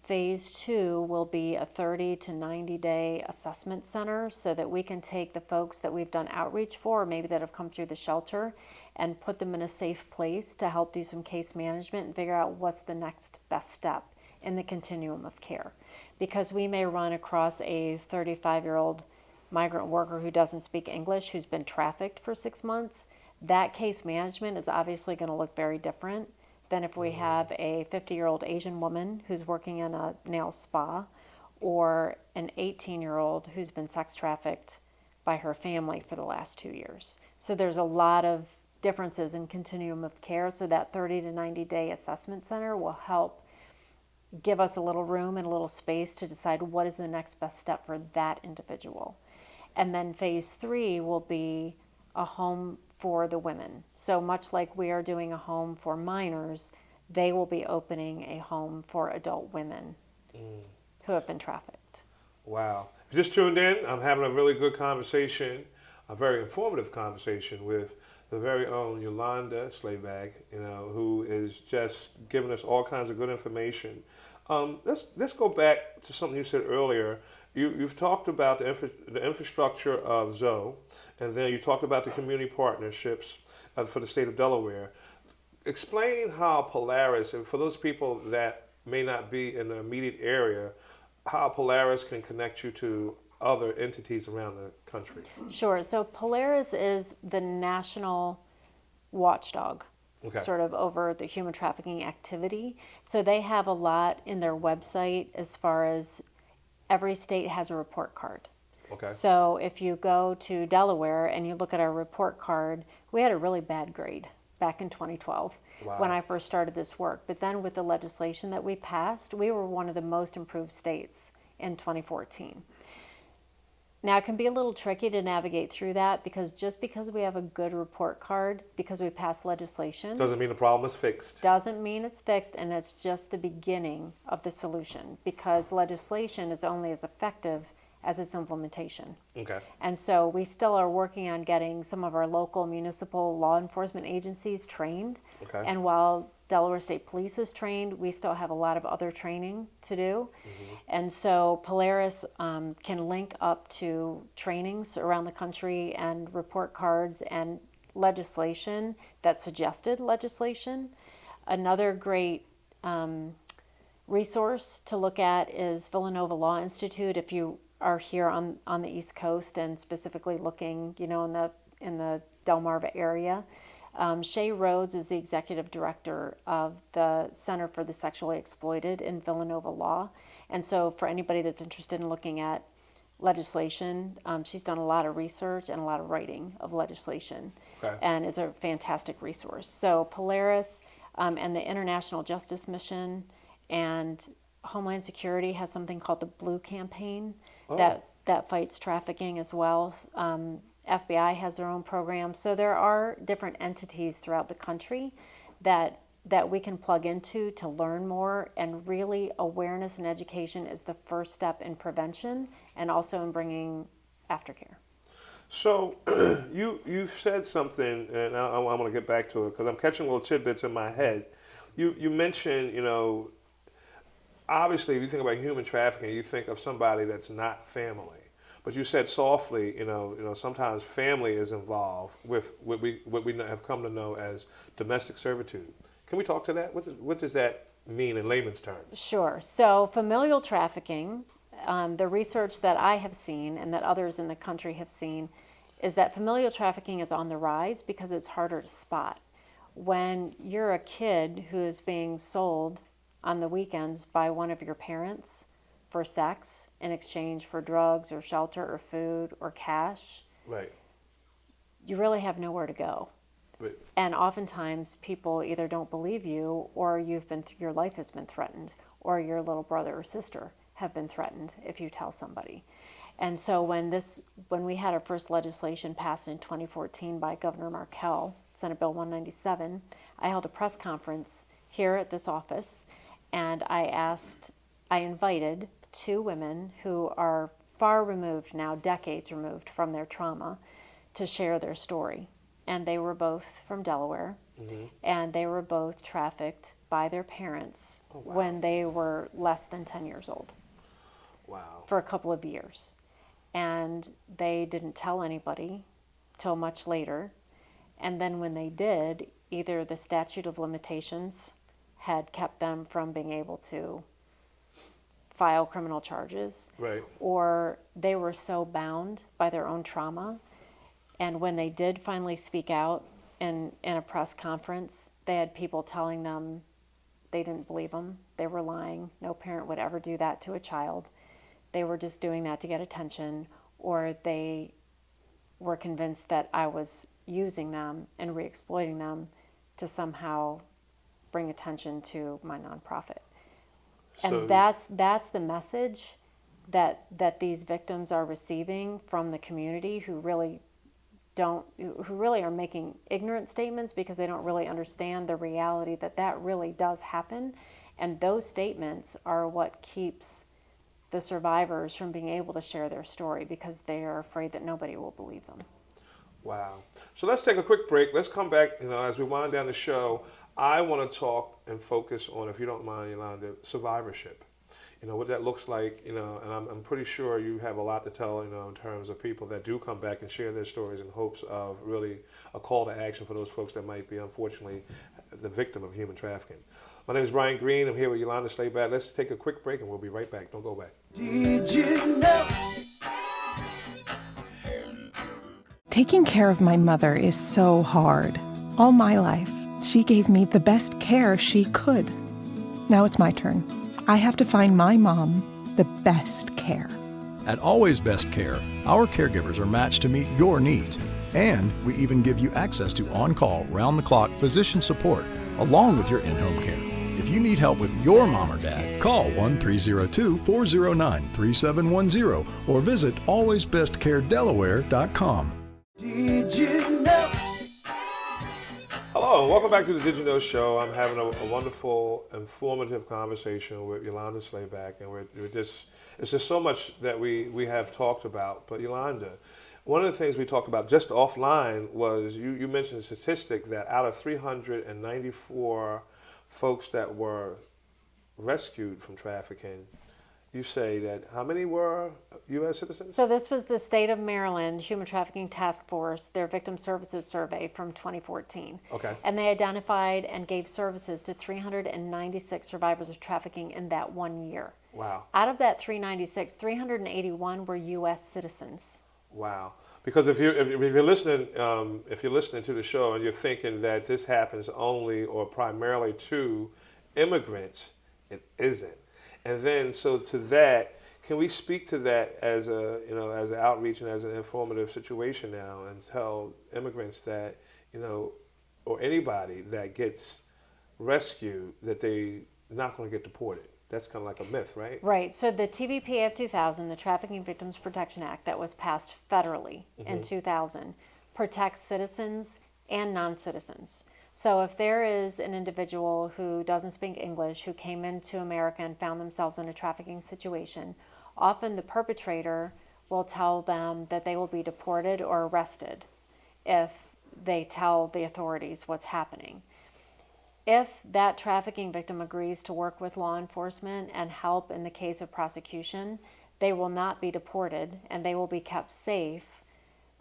Phase two will be a 30 to 90 day assessment center, so that we can take the folks that we've done outreach for, maybe that have come through the shelter, and put them in a safe place to help do some case management and figure out what's the next best step in the continuum of care. Because we may run across a 35-year-old migrant worker who doesn't speak English, who's been trafficked for 6 months. That case management is obviously going to look very different than if we have a 50-year-old Asian woman who's working in a nail spa, or an 18-year-old who's been sex trafficked by her family for the last 2 years. So there's a lot of differences in continuum of care. So that 30 to 90 day assessment center will help give us a little room and a little space to decide what is the next best step for that individual. And then phase three will be a home for the women. So much like we are doing a home for minors, they will be opening a home for adult women who have been trafficked. Wow. If you just tuned in, I'm having a really good conversation, a very informative conversation with the very own Yolanda Schlabach, who is just giving us all kinds of good information. Let's go back to something you said earlier. You've talked about the infrastructure of Zoe, and then you talked about the community partnerships for the state of Delaware. Explain how Polaris, and for those people that may not be in the immediate area, how Polaris can connect you to other entities around the country. Sure. So Polaris is the national watchdog, sort of over the human trafficking activity. So they have a lot in their website as far as every state has a report card. So if you go to Delaware and you look at our report card, we had a really bad grade back in 2012 when I first started this work. But then with the legislation that we passed, we were one of the most improved states in 2014. Now, it can be a little tricky to navigate through that because just because we have a good report card, because we passed legislation, Doesn't mean the problem is fixed. doesn't mean it's fixed, and it's just the beginning of the solution because legislation is only as effective as its implementation. Okay. And so we still are working on getting some of our local municipal law enforcement agencies trained. Okay. And while Delaware State Police is trained, we still have a lot of other training to do. And so Polaris can link up to trainings around the country and report cards and legislation that suggested legislation. Another great resource to look at is Villanova Law Institute. If you are here on the East Coast and specifically looking, you know, in the Delmarva area, Shay Rhodes is the executive director of the Center for the Sexually Exploited in Villanova Law. And so for anybody that's interested in looking at legislation, she's done a lot of research and a lot of writing of legislation. Okay. And is a fantastic resource. So Polaris and the International Justice Mission and Homeland Security has something called the Blue Campaign that fights trafficking as well. FBI has their own program. So there are different entities throughout the country that we can plug into to learn more, and really awareness and education is the first step in prevention and also in bringing aftercare. So you've said something, and I want to get back to it because I'm catching little tidbits in my head. You mentioned, you know, obviously if you think about human trafficking, you think of somebody that's not family. But you said softly, you know, sometimes family is involved with what we have come to know as domestic servitude. Can we talk to that? What does that mean in layman's terms? Sure. So familial trafficking, the research that I have seen and that others in the country have seen, is that familial trafficking is on the rise because it's harder to spot. When you're a kid who is being sold on the weekends by one of your parents for sex in exchange for drugs or shelter or food or cash, Right. you really have nowhere to go. Right. And oftentimes people either don't believe you, or your life has been threatened, or your little brother or sister have been threatened if you tell somebody. And so when we had our first legislation passed in 2014 by Governor Markell, Senate Bill 197, I held a press conference here at this office, and I invited 2 women who are far removed now, decades removed from their trauma, to share their story. And they were both from Delaware, and they were both trafficked by their parents when they were less than 10 years old. Wow. For a couple of years. And they didn't tell anybody till much later. And then when they did, either the statute of limitations had kept them from being able to file criminal charges, Right. or they were so bound by their own trauma. And when they did finally speak out in a press conference, they had people telling them they didn't believe them. They were lying. No parent would ever do that to a child. They were just doing that to get attention, or they were convinced that I was using them and re-exploiting them to somehow bring attention to my nonprofit. And that's the message that these victims are receiving from the community, who really are making ignorant statements because they don't really understand the reality that really does happen. And those statements are what keeps the survivors from being able to share their story, because they are afraid that nobody will believe them. Wow. So let's take a quick break. Let's come back, you know, as we wind down the show. I want to talk and focus on, if you don't mind, Yolanda, survivorship. You know, what that looks like, you know, and I'm pretty sure you have a lot to tell, you know, in terms of people that do come back and share their stories in hopes of really a call to action for those folks that might be, unfortunately, the victim of human trafficking. My name is Brian Green. I'm here with Yolanda Schlabach. Let's take a quick break and we'll be right back. Don't go back. Did you know? Taking care of my mother is so hard. All my life, she gave me the best care she could. Now it's my turn. I have to find my mom the best care. At Always Best Care, our caregivers are matched to meet your needs. And we even give you access to on-call, round-the-clock physician support, along with your in-home care. If If you need help with your mom or dad, call 1-302-409-3710 or visit alwaysbestcaredelaware.com. Did you know? Hello, and welcome back to the Did You Know Show. I'm having a wonderful, informative conversation with Yolanda Schlabach, and it's just so much that we have talked about. But Yolanda, one of the things we talked about just offline was you mentioned a statistic that out of 394 folks that were rescued from trafficking, you say that how many were U.S. citizens? So this was the State of Maryland Human Trafficking Task Force, their Victim Services Survey from 2014. Okay. And they identified and gave services to 396 survivors of trafficking in that 1 year. Wow. Out of that 396, 381 were U.S. citizens. Wow. Because if you're listening to the show and you're thinking that this happens only or primarily to immigrants, it isn't. And then, so to that, can we speak to that as as an outreach and as an informative situation now, and tell immigrants that, or anybody that gets rescued, that they're not going to get deported? That's kind of like a myth, right? Right. So the TVPA of 2000, the Trafficking Victims Protection Act that was passed federally in 2000, protects citizens and non-citizens. So if there is an individual who doesn't speak English, who came into America and found themselves in a trafficking situation, often the perpetrator will tell them that they will be deported or arrested if they tell the authorities what's happening. If that trafficking victim agrees to work with law enforcement and help in the case of prosecution, they will not be deported and they will be kept safe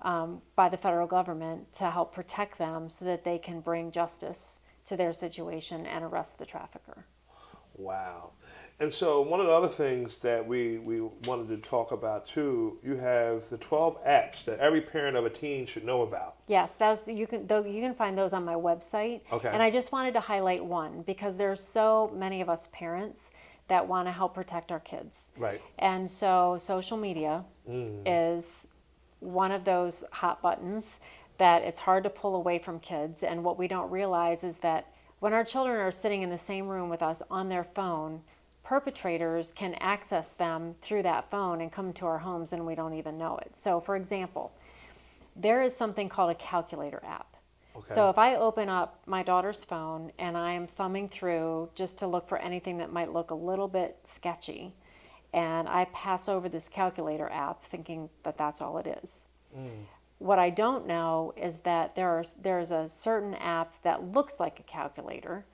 by the federal government to help protect them so that they can bring justice to their situation and arrest the trafficker. Wow. And so one of the other things that we wanted to talk about too, you have the 12 apps that every parent of a teen should know about. Yes, you can find those on my website. Okay. And I just wanted to highlight one because there's so many of us parents that want to help protect our kids. Right. And so social media is one of those hot buttons that it's hard to pull away from kids. And what we don't realize is that when our children are sitting in the same room with us on their phone, perpetrators can access them through that phone and come to our homes and we don't even know it. So for example, there is something called a calculator app. Okay. So if I open up my daughter's phone and I am thumbing through just to look for anything that might look a little bit sketchy, and I pass over this calculator app thinking that that's all it is. What I don't know is that there's a certain app that looks like a calculator,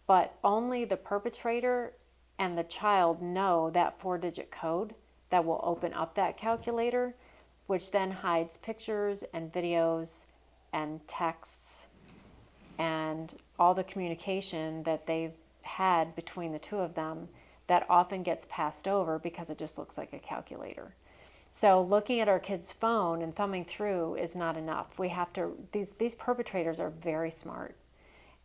but only the perpetrator and the child know that 4-digit code that will open up that calculator, which then hides pictures and videos and texts and all the communication that they've had between the two of them that often gets passed over because it just looks like a calculator. So looking at our kid's phone and thumbing through is not enough. We have to, these perpetrators are very smart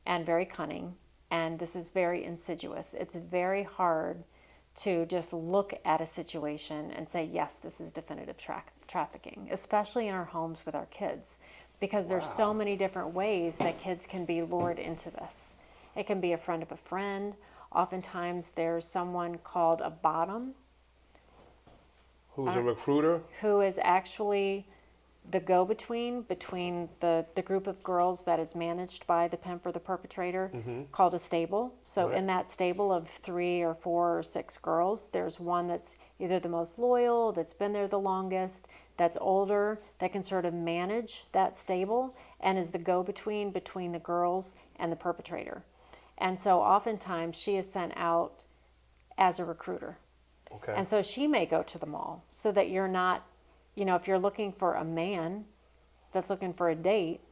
and very cunning, and this is very insidious. It's very hard to just look at a situation and say, yes, this is definitive trafficking, especially in our homes with our kids, because there's so many different ways that kids can be lured into this. It can be a friend of a friend. Oftentimes there's someone called a bottom. Who's a recruiter? Who is actually the go-between between the group of girls that is managed by the pimp or the perpetrator, called a stable. So in that stable of 3 or 4 or 6 girls, there's one that's either the most loyal, that's been there the longest, that's older, that can sort of manage that stable and is the go-between between the girls and the perpetrator. And so oftentimes she is sent out as a recruiter. Okay. And so she may go to the mall so that you're not, if you're looking for a man that's looking for a date,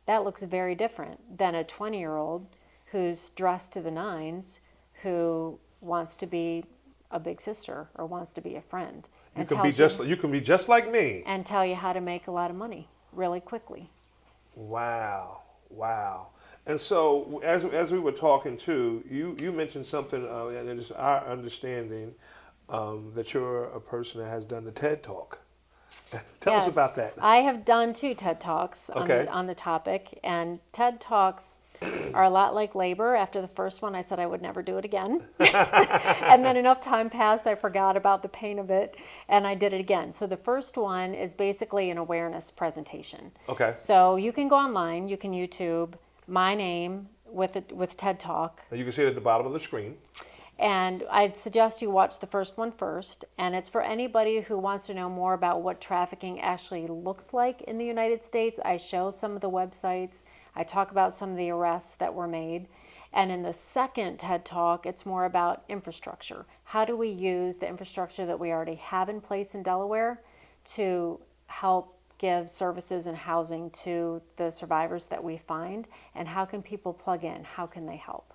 that looks very different than a 20-year-old who's dressed to the nines, who wants to be a big sister or wants to be a friend. You can be just like me. And tell you how to make a lot of money really quickly. Wow. And so as we were talking too, you mentioned something, and it's our understanding that you're a person that has done the TED Talk. Tell us about that. I have done 2 TED Talks Okay. on the topic, and TED Talks are a lot like labor. After the first one, I said I would never do it again. And then enough time passed, I forgot about the pain of it, and I did it again. So the first one is basically an awareness presentation. Okay. So you can go online, you can YouTube my name with TED Talk. And you can see it at the bottom of the screen. And I'd suggest you watch the first one first. And it's for anybody who wants to know more about what trafficking actually looks like in the United States. I show some of the websites. I talk about some of the arrests that were made. And in the second TED Talk, it's more about infrastructure. How do we use the infrastructure that we already have in place in Delaware to help give services and housing to the survivors that we find? And how can people plug in? How can they help?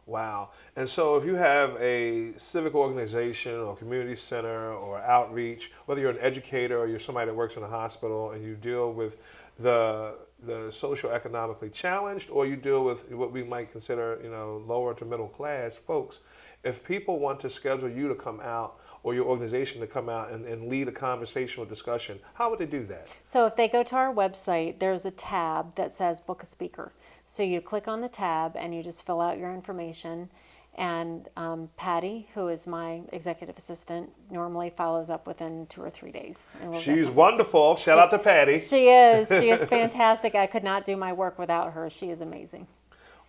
Wow. And so if you have a civic organization or community center or outreach, whether you're an educator or you're somebody that works in a hospital and you deal with the socioeconomically challenged, or you deal with what we might consider, lower to middle class folks, if people want to schedule you to come out or your organization to come out and lead a conversational discussion, how would they do that? So if they go to our website, there's a tab that says book a speaker. So you click on the tab and you just fill out your information. And Patty, who is my executive assistant, normally follows up within 2 or 3 days. And we'll She's wonderful. Shout out to Patty. She is. She is fantastic. I could not do my work without her. She is amazing.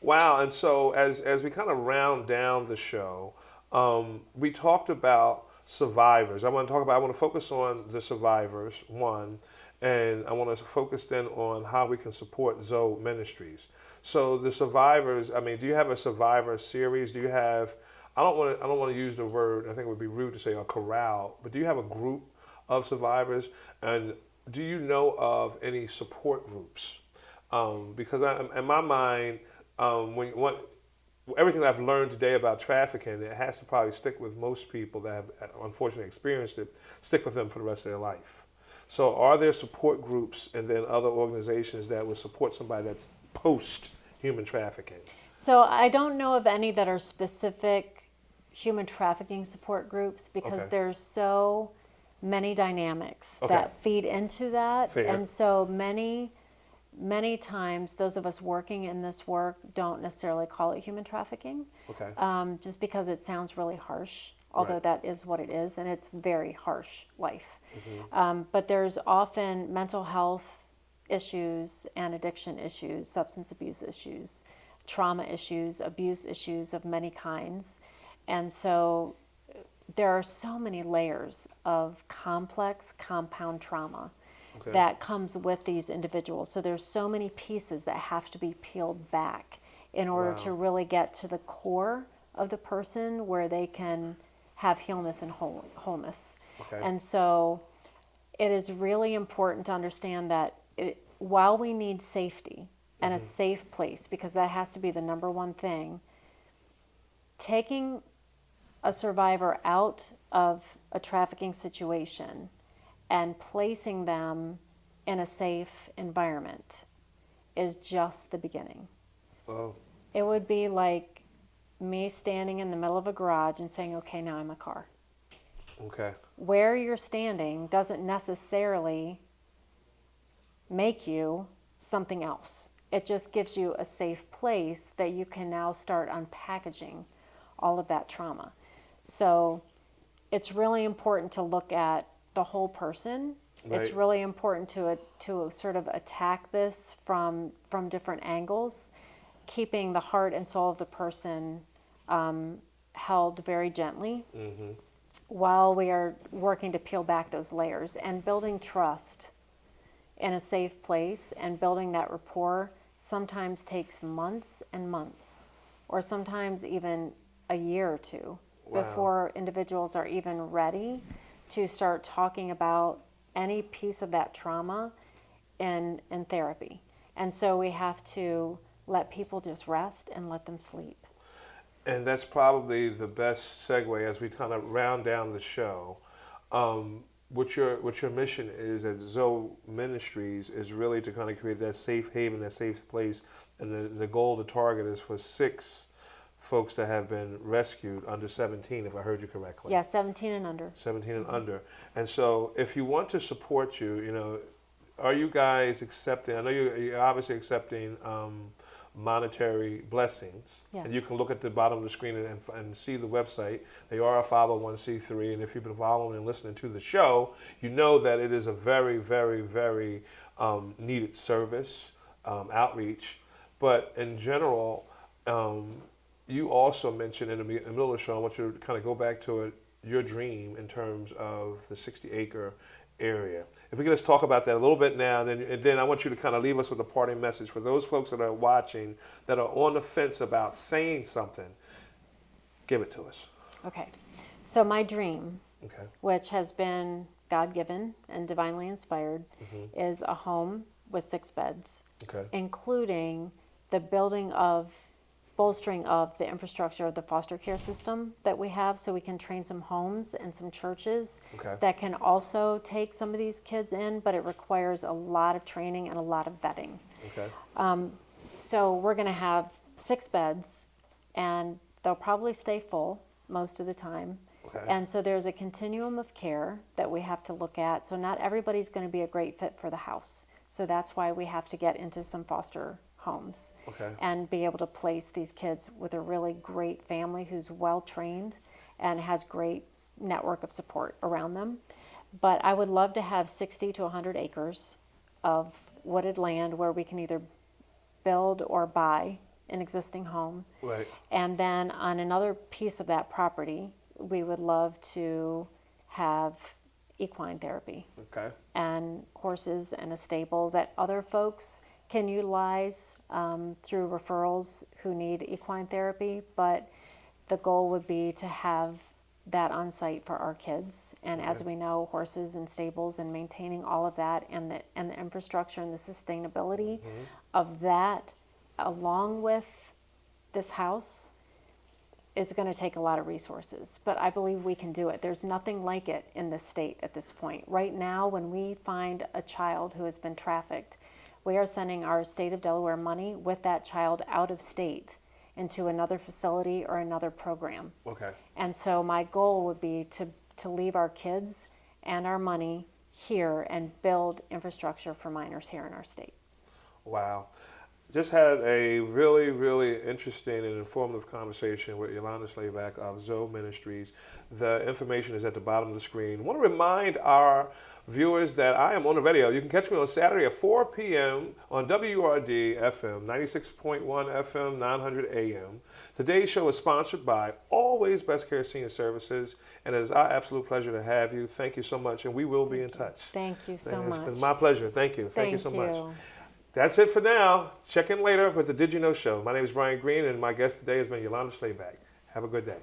Wow. And so as we kind of round down the show, we talked about survivors. I want to focus on the survivors, one, and I want to focus then on how we can support Zoe Ministries. So the survivors, do you have a survivor series? Do you have, I don't want to use the word, I think it would be rude to say a corral, but do you have a group of survivors? And do you know of any support groups? Because in my mind, everything I've learned today about trafficking, it has to probably stick with most people that have unfortunately experienced it, stick with them for the rest of their life. So are there support groups and then other organizations that would support somebody that's post-human trafficking? So I don't know of any that are specific human trafficking support groups because there's so many dynamics that feed into that. Fair. And so many times those of us working in this work don't necessarily call it human trafficking, just because it sounds really harsh, although that is what it is, and it's very harsh life. But there's often mental health issues and addiction issues, substance abuse issues, trauma issues, abuse issues of many kinds. And so there are so many layers of complex compound trauma that comes with these individuals. So there's so many pieces that have to be peeled back in order to really get to the core of the person where they can have healness and wholeness. And so it is really important to understand that while we need safety and a safe place, because that has to be the number one thing, taking a survivor out of a trafficking situation and placing them in a safe environment is just the beginning. Oh. It would be like me standing in the middle of a garage and saying, okay, now I'm a car. Where you're standing doesn't necessarily make you something else. It just gives you a safe place that you can now start unpackaging all of that trauma. So it's really important to look at the whole person. It's really important to sort of attack this from different angles, keeping the heart and soul of the person held very gently while we are working to peel back those layers and building trust in a safe place, and building that rapport sometimes takes months and months, or sometimes even a year or two before individuals are even ready to start talking about any piece of that trauma in therapy. And so we have to let people just rest and let them sleep. And that's probably the best segue as we kind of round down the show. What your mission is at Zoe Ministries is really to kind of create that safe haven, that safe place. And the goal, the target is for 6 folks that have been rescued under 17, if I heard you correctly. Yeah, 17 and under. 17 and under. And so if you want to support you, are you guys accepting, I know you're obviously accepting monetary blessings. Yes. And you can look at the bottom of the screen and see the website. They are a 501c3, and if you've been following and listening to the show, you know that it is a very, very, very needed service, outreach. But in general, you also mentioned in the middle of the show, I want you to kind of go back to it, your dream in terms of the 60-acre area. If we could just talk about that a little bit now, and then I want you to kind of leave us with a parting message for those folks that are watching that are on the fence about saying something. Give it to us. Okay. So my dream, Okay. which has been God-given and divinely inspired, is a home with 6 beds, Okay. including the bolstering of the infrastructure of the foster care system that we have, so we can train some homes and some churches Okay. that can also take some of these kids in, but it requires a lot of training and a lot of vetting. Okay. So we're going to have 6 beds, and they'll probably stay full most of the time. Okay. And so there's a continuum of care that we have to look at. So not everybody's going to be a great fit for the house. So that's why we have to get into some foster homes Okay. and be able to place these kids with a really great family who's well trained and has great network of support around them. But I would love to have 60 to 100 acres of wooded land where we can either build or buy an existing home. Right. And then on another piece of that property, we would love to have equine therapy Okay. and horses and a stable that other folks can utilize through referrals who need equine therapy. But the goal would be to have that on site for our kids. And as we know, horses and stables and maintaining all of that and the infrastructure and the sustainability of that, along with this house, is going to take a lot of resources. But I believe we can do it. There's nothing like it in this state at this point. Right now, when we find a child who has been trafficked, we are sending our state of Delaware money with that child out of state into another facility or another program. Okay. And so my goal would be to leave our kids and our money here and build infrastructure for minors here in our state. Wow. Just had a really, really interesting and informative conversation with Yolanda Schlabach of Zoe Ministries. The information is at the bottom of the screen. I want to remind our viewers that I am on the radio. You can catch me on Saturday at 4 p.m. on WRD FM, 96.1 FM, 900 AM. Today's show is sponsored by Always Best Care Senior Services, and it is our absolute pleasure to have you. Thank you so much, and we will be in touch. Thank you so much. It's been my pleasure. Thank you. Thank you so much. you. That's it for now. Check in later with the Did You Know Show. My name is Brian Green, and my guest today has been Yolanda Schlabach. Have a good day.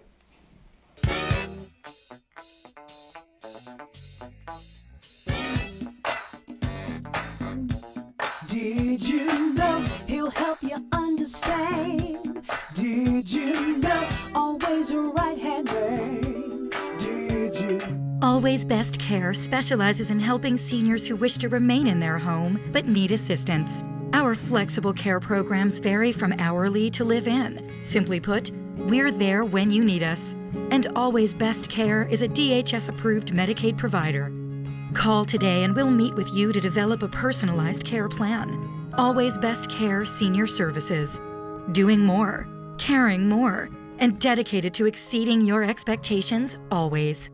Did you know he'll help you understand? Did you know always a right-hand man? Did you? Always Best Care specializes in helping seniors who wish to remain in their home but need assistance. Our flexible care programs vary from hourly to live-in. Simply put, we're there when you need us. And Always Best Care is a DHS-approved Medicaid provider. Call today and we'll meet with you to develop a personalized care plan. Always Best Care Senior Services. Doing more, caring more, and dedicated to exceeding your expectations always.